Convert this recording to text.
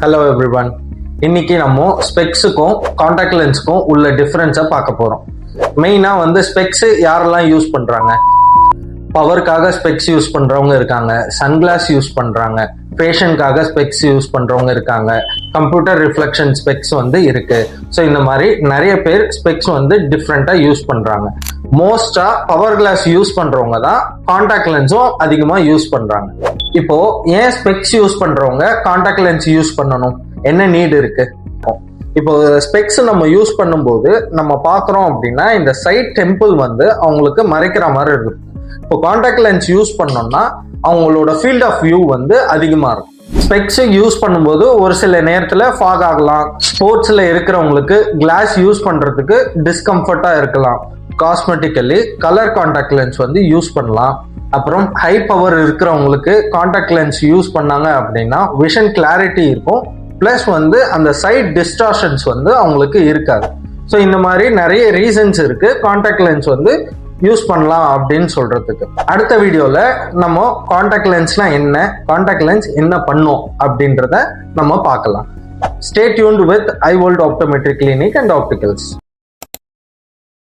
Hello everyone. இன்னைக்கு நம்ம ஸ்பெக்ஸுக்கும் contact லென்ஸுக்கும் உள்ள டிஃபரன்ஸை பார்க்க போறோம். மெயினா ஸ்பெக்ஸ் யாரெல்லாம் யூஸ் பண்றாங்க? பவருக்காக ஸ்பெக்ஸ் யூஸ் பண்றவங்க இருக்காங்க, சன்கிளாஸ் யூஸ் பண்றாங்க, ஃபேஷனுக்காக ஸ்பெக்ஸ் யூஸ் பண்றவங்க இருக்காங்க, கம்ப்யூட்டர் ரிஃப்ளெக்ஷன் ஸ்பெக்ஸ் இருக்கு. ஸோ இந்த மாதிரி நிறைய பேர் ஸ்பெக்ஸ் டிஃப்ரெண்டா யூஸ் பண்றாங்க. மோஸ்டா பவர் கிளாஸ் யூஸ் பண்றவங்க தான் காண்டாக்ட் லென்ஸும் அதிகமா யூஸ் பண்றாங்க. இப்போ ஏன் ஸ்பெக்ஸ் யூஸ் பண்றவங்க காண்டாக்ட் லென்ஸ் யூஸ் பண்ணணும்? என்ன நீட் இருக்கு? இப்போ ஸ்பெக்ஸ் நம்ம யூஸ் பண்ணும்போது நம்ம பாக்குறோம் அப்படின்னா இந்த சைட் டெம்பிள் அவங்களுக்கு மறைக்கிற மாதிரி இருக்கும். இப்போ காண்டாக்ட் லென்ஸ் யூஸ் பண்ணோம்னா அவங்களோட ஃபீல்ட் ஆஃப் வியூ அதிகமா இருக்கும். ஸ்பெக்ஸ் யூஸ் பண்ணும்போது ஒரு சில நேரத்துல ஃபாக் ஆகலாம். ஸ்போர்ட்ஸ்ல இருக்கிறவங்களுக்கு கிளாஸ் யூஸ் பண்றதுக்கு டிஸ்கம்ஃபர்ட்டா இருக்கலாம். காஸ்மெட்டிக்கலி கலர் காண்டாக்ட் லென்ஸ் யூஸ் பண்ணலாம். அப்புறம் ஹை பவர் இருக்கிறவங்களுக்கு காண்டாக்ட் லென்ஸ் யூஸ் பண்ணாங்க அப்படின்னா விஷன் கிளாரிட்டி இருக்கும், பிளஸ் அந்த சைட் டிஸ்டார்ஷன்ஸ் அவங்களுக்கு இருக்காது. ஸோ இந்த மாதிரி நிறைய ரீசன்ஸ் இருக்கு காண்டாக்ட் லென்ஸ் யூஸ் பண்ணலாம் அப்படின்னு சொல்றதுக்கு. அடுத்த வீடியோல நம்ம காண்டாக்ட் லென்ஸ்னா என்ன, காண்டாக்ட் லென்ஸ் என்ன பண்ணும் அப்படின்றத நம்ம பார்க்கலாம். Stay tuned with I world optometric clinic and opticals.